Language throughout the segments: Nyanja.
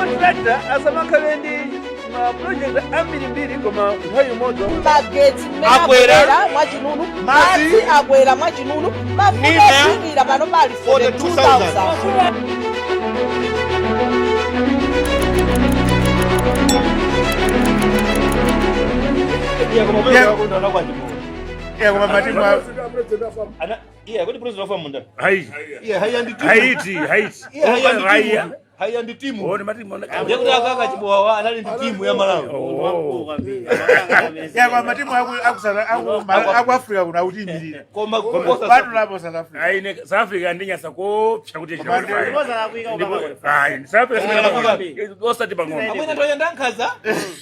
contractor asama kalendi ma project ambiri koma nthawi modo magetsi akwera mwachinunu madzi akwera mwachinunu mafuta pano pali 42,000. Yeah, koma matimu kuti president of munda Haiti timu. Oni matimu Ndekuti akaka Chibowa anali ndi timu ya Malawi. Yeah, koma matimu aku Africa kuna utimirira. Koma bado labo South Africa. Aine South Africa ndinyasa ko chakuti chino. South Africa osati pang'ono. amwena toyenda nkhaza.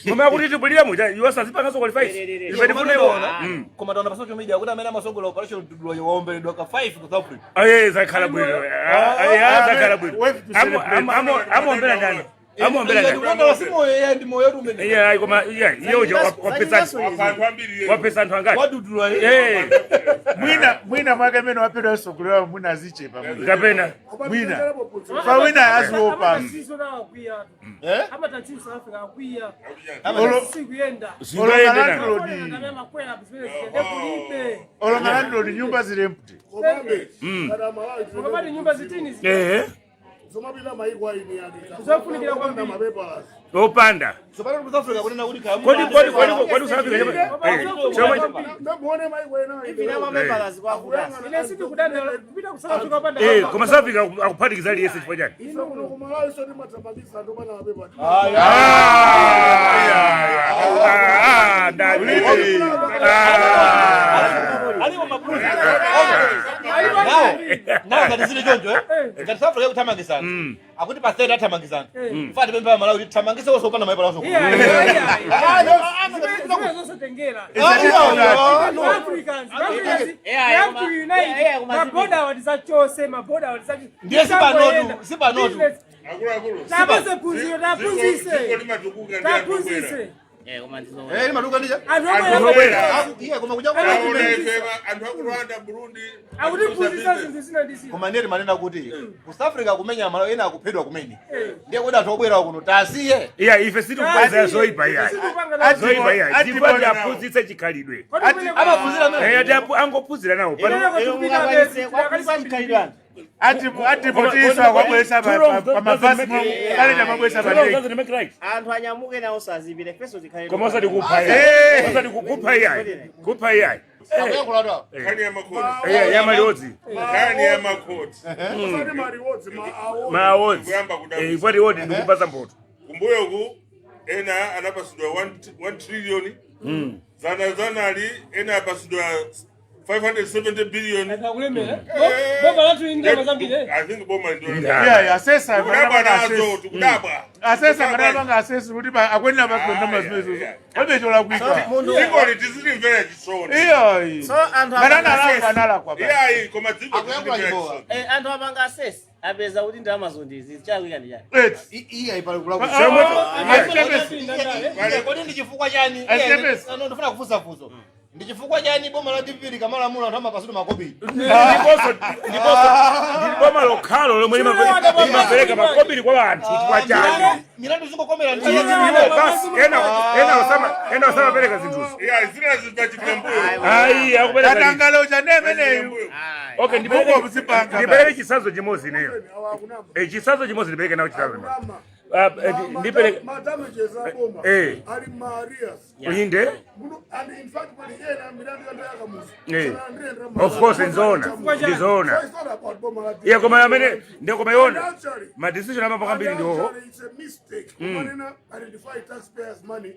Mama kuti tibulira muja yosa zipangaso qualify. Ndifune koma taona pa social media kuti amene amasogola operation Dudulo waomberedwa ka 5 ku South Africa. Zakhala bwino. Zakhala bwino. Amombela ndani? Amombela ndani? Ndikuona simoyo yeye ndi moyo tumene. Yeah, koma yoje wapesa anthu angati? Wadudulo Mwina mwake meno wapedwa sogolewa mwina azichepa mwina. Kapena. Mwina. Fa mwina azuopa. Ama tantimu South Africa akuia. Sikuyenda. Olonga nyumba zile empty. Komabadi nyumba zitini. Zomabila maigwa ini yake. Uzafunikira kwa mabeba. Opanda. Sopano ku South Africa kunena kuti khamu. Kodi South Africa. Muone maigwa ina. Hivi na mabeba lazima kuda. Ile siku kudanda kupita ku South Africa panda. Koma South Africa akuphatikiza ali yese chifo chani. Ife kuno kumalawi sio matabagisa ndo bana mabeba. Ndani. Ali mabulu. Nawo ngati zile jonjo ngati South Africa kuthamangizana. Akuti pa third athamangizana. Mfati pemba Malawi thamangise osopana maipa laso. Zosotengera. Africans. Maboda walizachose maboda walizachi. Ndiye sipanodu. Tabaze puzio tapuzise. Tapuzise. Maduka ndija. Koma kuja kwa Rwanda, Burundi. Koma ndiri manena kuti ku South Africa kumenya Malawi ena akuphedwa kumene. Ndiye kuti atobwera kuno tasiye. Ife situkukweza zoipa iya. Zoipa iya. Chifukwa chaphunzitse chikhalidwe. Amaphunzira mene. Angophunzira nawo. Ati potiswa kwa bwesa pa mafasi kale na mabwesa badeki. Anthu anyamuke nawo sazibire feso zikhalidwe. Koma osati kupha iya. Osati kupha iya. Kupha iya. Kani ya makoti. Ya maliozi. Kani ya makoti. Maozi. Ifati wodi ndikupasa mpoto. Kumbuyo ku ena anapasudwa 1 trillion. Zana ali ena apasudwa 570 billion. Baba latu india mazambile. I think Boma ndio. Yeah, sasa kudaba. Asesa marabanga asesa kuti akwenda basonda mazmezo. Obe chola kuika. Siko ni tizili mvera chisoni. Iyo. So anthu anala kwa baba. Yeah, koma dziko Akuyankhula anthu abanga assess apeza kuti ndi Amazon izi chakwika ndi chani. iya ipali kula kodi ndi chifukwa chani ndifuna kufusa fuso ndi chifukwa chani boma la DPP kamalamula anthu amapasudu makobiri ndiposo boma lokhalo lomwe limapereka makobiri kwa anthu chifukwa chani milandu zingokomera basi ena osama pereka zinthuzo zina zitachitika mbuyo. akupeleka Katangalo cha nemeneyo. okay ndipereke chisazo chimozi neyo chisazo chimozi ndipereke nawo chisazo ndipereke Madamages aboma. Ali Marias. Uyinde? And in fact, when he had a Miranda of course, in zona. Yeah, koma amene ndio kumeona. Ma decision hapa mpaka mbili ndio. It's a mistake. Identify taxpayers' money.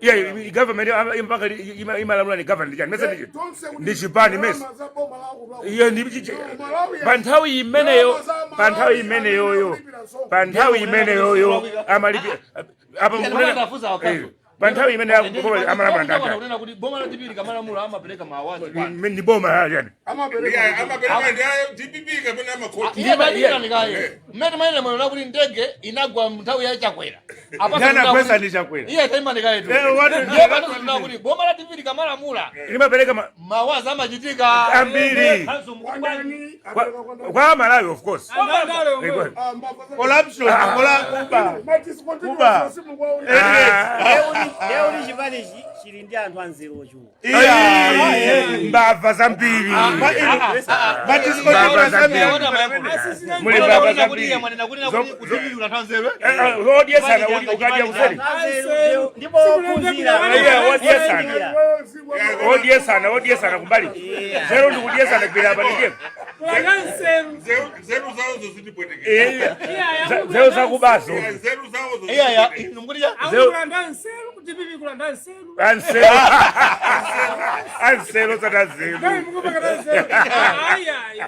Yeah, government mpaka imalamula ni government yani message ndi chipani message. Yeah, ndi panthawi imeneyo amalipi apa Panthawi imene amalamula ndani. Unena kuti boma la DPP kamalamula amapeleka mawazo. Ni boma yani. Amapeleka ndiye DPP kapena amakoti. Ndiye badika nikaye. Mmene maile mwana kuti ndege inagwa nthawi ya chakwera. Ndana kwesa ndi chakwera. Iye taima nikaye tu. Ndiye bado tunataka kuti boma la DPP kamalamula Imapeleka mawazo amachitika ambiri. Kwa Malawi of course. Corruption, Kuba. Leo ni chipani chili ndi anthu anzeru ochuka. Mbava zambiri. Mbava zambiri. Muli mbava zambiri. Odiesana ukadia kuseli. Ndipo kuzira. Odiesana kumbali. Zero ndikudiesana kupira hapa nije. Zeru zao zositipweteke. Zero za kubazo. Zeru zao zositipweteke. Iya, ngumulija. Anselo sana zero.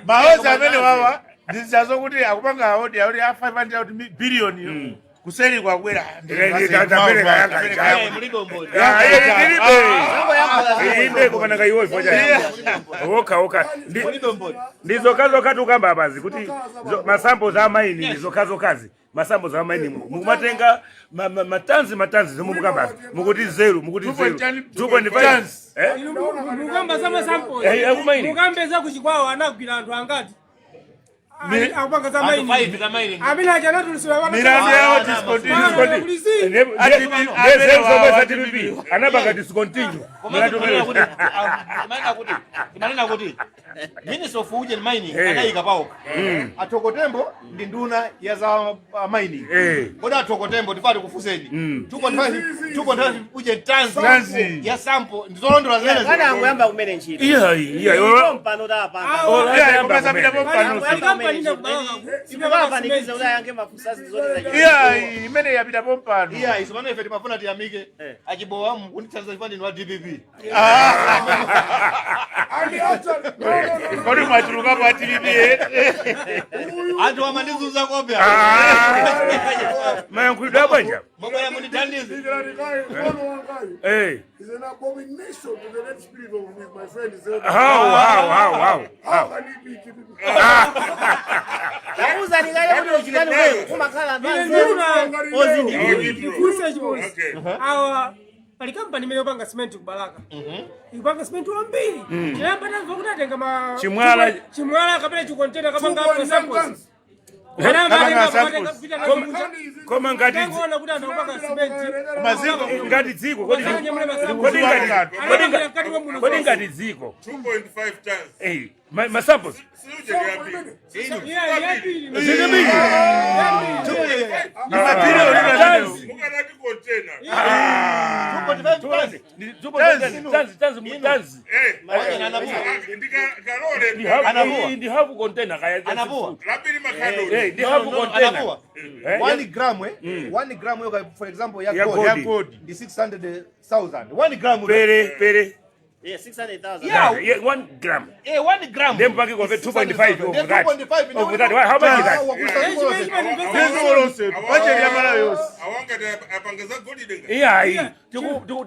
Maoza amene wawa ndizazo kuti akupanga audi a 500 billion kuseli kwa kwera inde kumananga iwo ifoja oka ndizo kazo katukamba abazi kuti masambo za maini ndizo kazo kazi masambo za maini mukumatenga matanzi zomwe mukambazi mukuti zero 2.5 mukamba za masampo mukambeza kuchikwawo anagwira anthu angati akupanga za maini amene achana tulisula wana milandu yawo discontinue anabanga discontinue Imanena kuti Minister of Food and Mining anayika pawo. Atokotembo ndi nduna ya za mining. Koda atokotembo tifati kufuseni. 2.5 uje tanzi ya sample ndizolondola zene. Kana ngoyamba kumene ntchito. Iya. Mpano da pa. komasa pita pompano Simapanikiza ula yange mafusazi zote za. iya imene yapita pompano Iya isomano ife timafuna tiyamike achibowa mkunitsanza ifani wa DPP. kodi mwachuluka pa TVP Antu amanizuza kopya. Mayankhulidwe bwanja. Mbona munithandize? Is an abomination to the red spirit of my friend. How? How can he be keeping? Yakuza ningaye kuti uchikani wewe kumakhala mbanze. Awa pali kampani imene yopanga cement kubalaka. Ikupanga cement wambiri. Chiyamba tamva kuti atenga ma chimwala kapena chikontena kapanga hapo samples. Koma ngati maziko ngati dziko kodi ngati dziko 2.5 tons masamples ndi hafu container kaya Anavua. ndi hafu container 1 gram 1 gram yoka for example ya gold di 600,000 1 gram pere Yeah, 600,000. yeah 1 gram 1 gram then paki convert 2.5 over that how much is that budget ya mara yose awanga apangeza godi denga yeah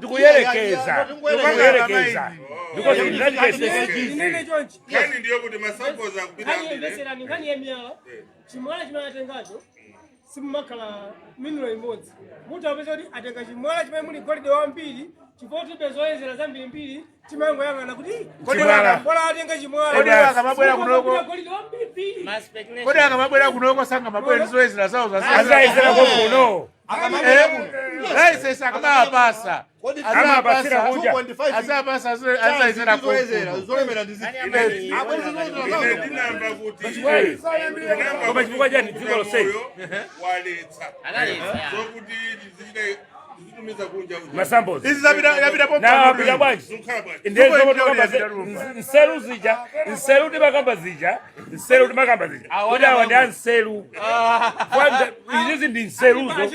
tikuyerekeza because in that case yani ndio kuti masample za kupita Besera ngani yemyala. Chimwala chimatengacho. Simumakala minulo imodzi. Mutu apeza kuti atenga chimwala chimene muli gold wambiri, chifoti bezoyezera zambiri mbiri, chimango yangana kuti kodi waka bola atenga chimwala. kodi waka mabwera kunoko Gold wambiri. Ma speculation. kodi waka mabwera kunoko sanga mabwera zoyezera zawo za azayizera kuno license akamapasa amapasira kunja azapasa azayizera zolemera ndizi ndinamba kuti koma chifukwa chani dziko losei waletsa Analetsa. zokuti zichite zitumiza kunja masamples izi yapita na pompano apita bwanji zukhala bwanji nseru timakamba zija kuti awa ndi anseru kwanza izizi ndi nseruzo Mano,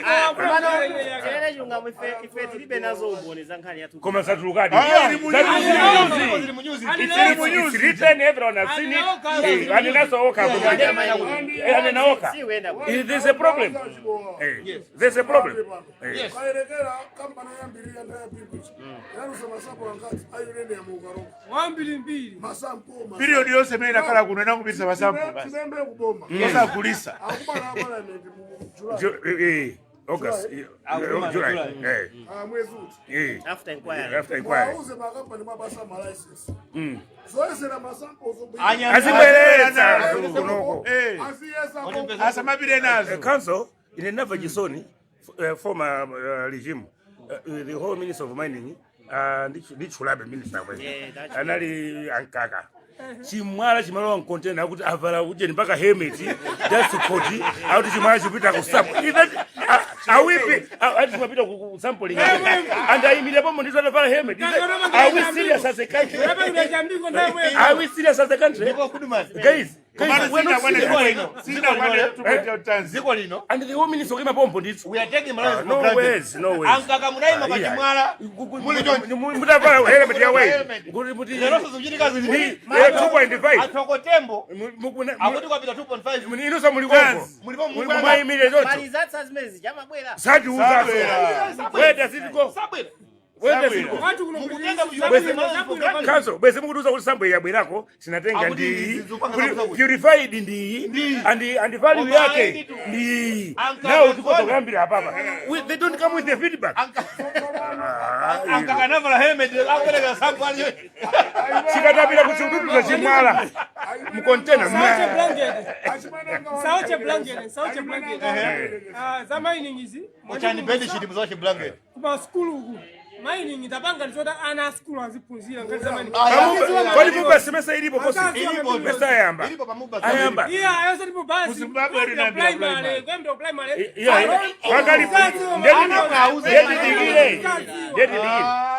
chene chunga ife tilibe nazo umboni za nkhani yathu. koma satulukadi it's written everyone has seen it aninasowoka aninaoka Si wenda bwana. there's a problem there's a problem Era kampani yambiri yandaya pinkuchi. Yarusa masampo angati ayurene ya mugarongo. 2 Masampo. Period yose mimi nakala kuno nakubisa masample basi. Tizembe kuboma. Yosa kulisa. Akubana abana July. August. July. Mwezi uti. After inquiry. After inquiry. Wauze makampani mabasa ma license. Zoese na masampo zobe. Azibeleza kunoko. Asiyesa Asa mabire nazo. Council in another Gisoni former regime the whole minister of mining ndichulabe minister we anali ankaka chimwala chimalowa mcontainer kuti avala uje mpaka helmet just to kodi auti chimwala chipita ku sample awipi ati chipita ku sampling and aimile pomo ndizo avala helmet are we serious as a country are we serious as a country guys Ziko lino. And the whole minister of pompo ndithu. We are taking Malawi no ways. Ankaka mudai mapachimwala. Mutava helmet ya way. Muti Zeroso zujirika zili. 2.5. Atoko tembo. Akuti kwa pita 2.5. Muninusa mulikongo. Mulikongo. Mwaimile zote. Malizatsa zimezi jamabwera. Sadi uza. Where does it go? Sabwera. Watu kuno Council, bese mukuduza kuti sample yabwerako sinatenga ndi purified ndi and value yake ndi now tikoto kambira hapa. They don't come with the feedback. Ankaka navala helmet akubeleka sample. Sikatapira kuchududu za chimwala. Mcontainer. Sauche blanket. Za mining izi. Mochani bendi shidi mzache blanket. Kuba school huku. Mining itapanga nizota ana school azipunzira ngati zamani. Kwani muba semesa ilipo kosi? Ilipo pesa yamba. Ilipo pamuba. Ayamba. Yeah, ayosa lipo basi. Zimbabwe ina primary, kwendo primary. Yeah. Wakali Ndeti digile.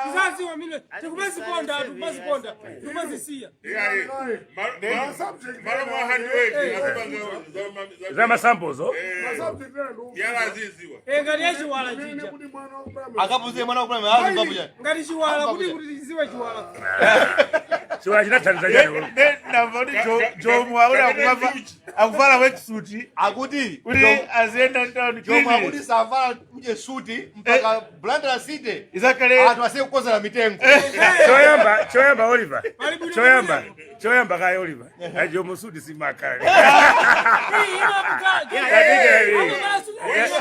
Kizazi wa mine. Tukumezi ponda, tukumezi siya. Mara handweki Zama samples oh. yala ziziwa. Ngati yachiwala jinja. Akapuze mwana wa primary hazi babuja. Ngati chiwala kuti ziwe chiwala. Chiwala china Tanzania. Navodi Jomo aula akuvala wetsuit. Akuti Uli azenda town Jomo akuti savala uje suti mpaka Blantyre City. Izakale Atu asiye kukoza la mitengo. Choyamba Oliver. Choyamba kaya Oliver. Ajo musudi simakale.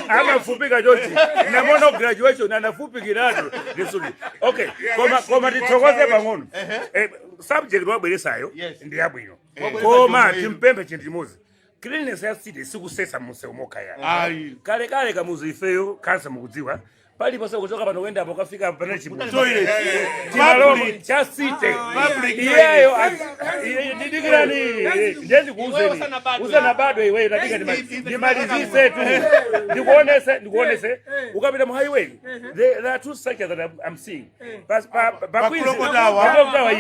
Ama fupika joti. Na mono graduation na nafupi kirado lisudi. Okay. Koma titokoze bangono. Subject wabweresayo ndi yabwino. Koma timpembe chintu chimozi. Cleanliness ya city sikusesa muse umoka ya. Kale kamuzi ifeyo kansa mukudziwa. Pali pasa kutoka pano wenda hapo kafika pana chibuto. toilet. Timalomo cha city. Iyeyo ndidigirani ndezi kuuzeni. Uzana bado wewe unataka nimalizise tu. Ndikuonese ukapita mu highway. There are two structures that I'm seeing. Bakwizi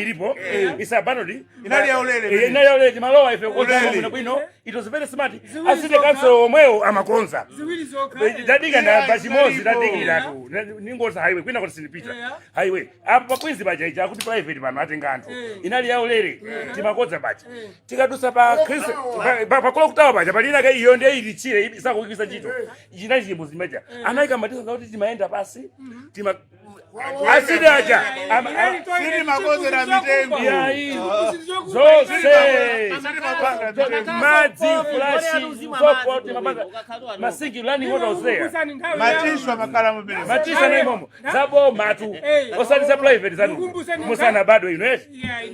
ilipo isa banodi Inali ya ulele. timalowa ife kwa bwino. It was very smart. Asite kanso omweo amakonza. Dadiga na bashimozi dadigira tu. Ningoza highway kwina kwa sinipita. Highway. Apa bakwizi bajaija kuti private bano atenga anthu. Inali ya ulele timakoza bacha. Tikadusa pa Kristo pa kutawa bacha palina ka iyo ndiye ilichire isakukisa chito. Inali chimbuzi meja. Anaika matisa kuti timaenda pasi. Aside aja. Siri makoze na mitengo. Zose. Madzi flashi support masingi lani moto ozea. Matishwa makala mbele. Matisha na imomo. Zabo matu. Osali za private zanu. Musana bado ino eh.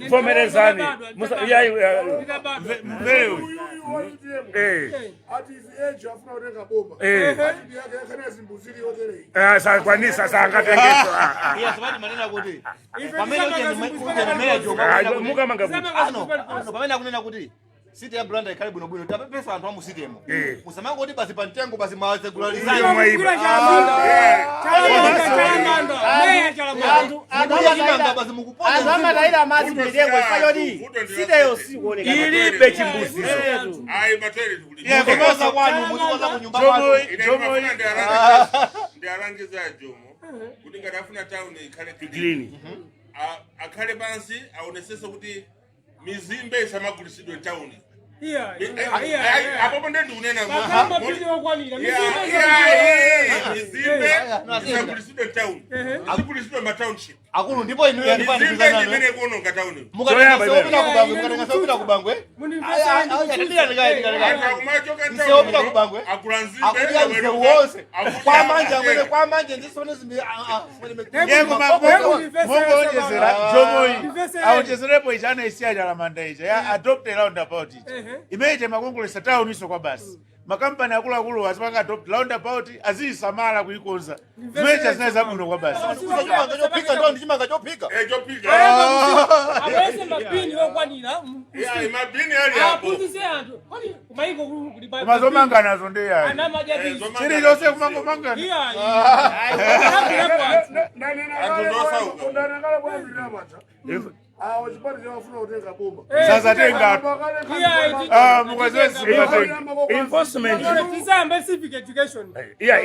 Fomerezani. Mbele. Ati age afuna urenga bomba. Ati yakana zimbuziri yote. Sasa kwa nini sasa angatengezo? Iya sabani manena kuti. Pamene uje na meya Jomo. Muka manga. Pamene akunena kuti city ya Blantyre ikali bwino bwino tapepesa anthu amu city emo. Musamanga kuti basi pa mtengo basi maregularize. Basi mukuponda. Azama daira mazi mitengo ifayodi. Sideyo sikuoneka. Ilipe chimbuzi. Ai materi tukuli. Yeah, kukoza kwanu muzikoza ku nyumba kwanu. Jomo ndiarangiza Jomo. Kuti ngatafuna town ikhale Clean. Akhale pansi aonesesa kuti mizimbe isamagulisidwe town. Iya. Apo ndio unena Kama pili wakwanira. Mizimbe kulisidwe town. Kulisidwe ma township. Akulu ndipo inu yenu pande Mizimbe imene kuononga town. mukatenga kubangwe mukatenga sopita kubangwe sopita kubangwe akulanzimbe wose kwa manje amene kwa manje ndisone zimbe Yego mongolezera jomoyi aonjezerepo ichana isiya chalamanda icha ya adopt a roundabout icha imeite makongolesa town iso kwa basi makampani akulu azipanga adopt roundabout azisamala kuikonza zimecha zinaweza kuno kwa basi chopika ndo ndichimanga chopika Abese mapini wakwanira. mabini ali hapo Apuzise anthu. Kwani kumaiko kulibali. mazomanga nazo ndi ya Ana majabisi. chiri chose kumangomanga Iya. sasa tenga mukwezesi enforcement Tisambe civic education. yeah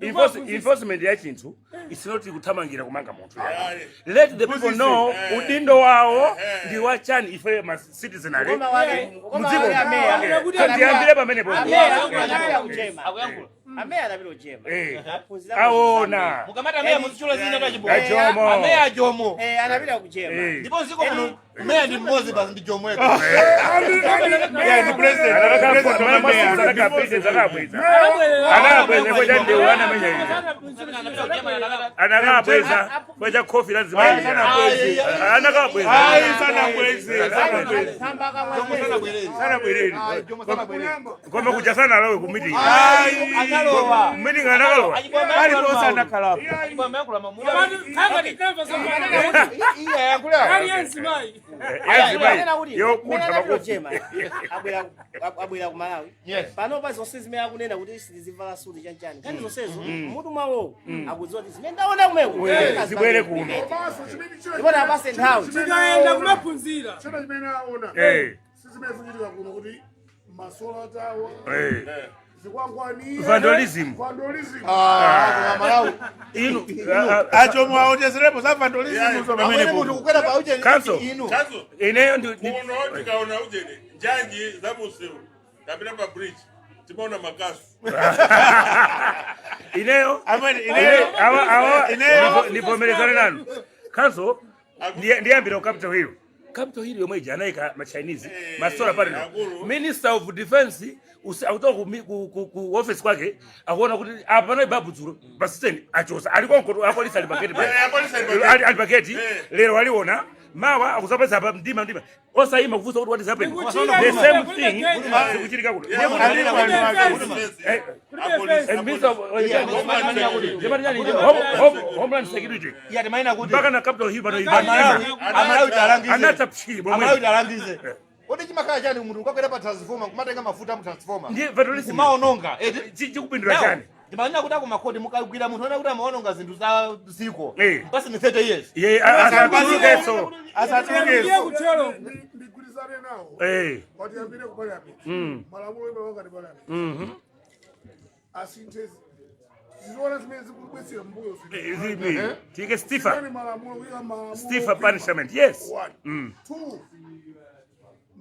enforcement enforcement ya chinthu is not kuthamangira kumanga munthu let the people know udindo wawo ndi wachani ife ma citizenry mudziko kandiambire pamenepo Ameya na bilo jema. Aona. mukamata meya muzichula zina tachibo Ajomo. ameya jomo Anabila kujema. ndipo ziko muno meya ndi mmozi basi ndi jomo yetu yeah ni president anabweza koja ndewe anamenya hivi anakabweza koja kofi lazima anakabweza sana mwezi sana bwereri koma kuja sana lawe ku meeting akalowa meeting anakalowa bali bosa nakalapo Kanga dikava somana. iya yankula Kali yansimai. yo kutha makofi Abwera ku Malawi. Yes. Pano pa zonse zimene akunena kuti sizivala suti chanchani. Kani zonsezo mutu mwawo akudziwa kuti zimene ndaona kumeko. zibwere kuno Ibona abase nthawi. Tikaenda kumaphunzira. Chana chimene aona sizimefunyirika kuno kuti masola tawo zikwangwani vandalism Malawi inu achomo aonjezerepo za vandalism zo amene pamenepo munthu kukwera pa uje Council. inu ineyo ndi kuno tikaona ujeni njanji za museu tapita pa bridge timaona makasu ineyo amene ndivomerezane nanu kanso ndiyambira Capitol Hill yomwe ija anayika ma Chinese masola pale Minister of Defense akutoka ku office kwake akuona kuti apa pana babudzuro basiteni achosa alikonko apolisi ali paketi lero waliona mawa akuzapeza pa mdima osayima kufusa kuti what is happening the same thing zikuchitika kuno Homeland Security yati maina kuti mpaka na Capitol Hill pano Malawi talangize anatapshibwa Malawi talangize kodi chimakhala chani munthu ukakwera pa transformer kumatenga mafuta mu transformer ndiye vandalism kumaononga chikupindula chani ndimanena kuti akumakhoti mukagwira munthu ona kuti amaononga zinthu za ziko mpasi ni 30 years ye asatulukeso Iye kuchelo. ndigwirizane nawo eh watiyambire ku parliament malamulo ibe wakati parliament asinthe zizoona zimene zikubwesera mbuyo zipi tike Stifa malamulo kuika malamulo Stifa punishment yes two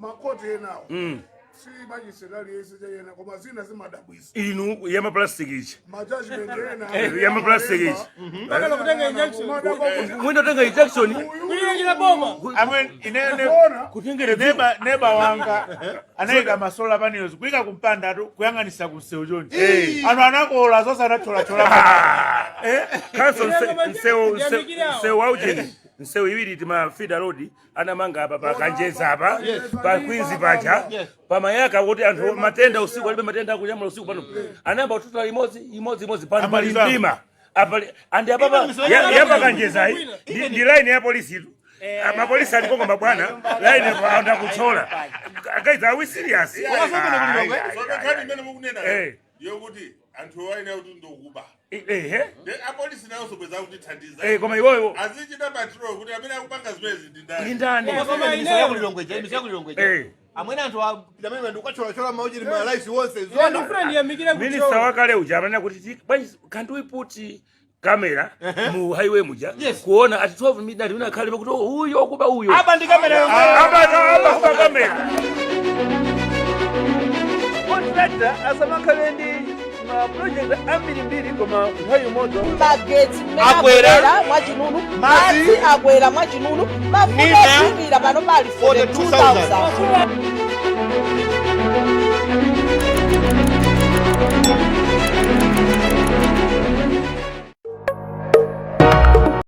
makoti enawo si majisedali yese chayena koma zina zimadabwisa inu yama plastic ichi majudgment ena yama plastic ichi Bakala kutenga injection. mwendo tenga injection Kulira jina boma. amwe inene kutengere neba wanga anayika masola panezo kuika kumpanda tu kuyang'anisa kunseu chonchi anu anakola zonse anachola kanso mseu waujeni mseu iwiri tima feeder road anamanga apa pa Kanjeza apa pa Queens pacha pa mayaka kuti anthu matenda usiku alibe matenda akunyamula usiku pano anamba kututa imodzi pano pali ndima apa andi apa yapa Kanjeza ndi line ya polisi tu mapolisi alikongo mabwana line anda kuchola guys are we serious kani imene mukunena ndiyo kuti anthu waine kuti ndokuba apolisi nayo sobweza kuti thandiza koma iwoyo azichita patrol kuti amene akupanga zimezi ndi ndi ndani ndani miso yakulilongweja amwene anthu apita ndikukachola mauji ni malaisi wonse Friend ya mikira Minister wakale uja amanena kuti bwanji can't we put kamera mu highway muja kuona ati 12 midnight unakhale kuti uyo okuba uyo aba ndi kamera yomwe aba kuba kamera contractor asamakhale ndi ma project ambirimbiri koma nthawi imodzi magetsi akwera mwachinunu madzi madzi akwera mwachinunu mafuta Nina azimira pano pali 42,000. 42,000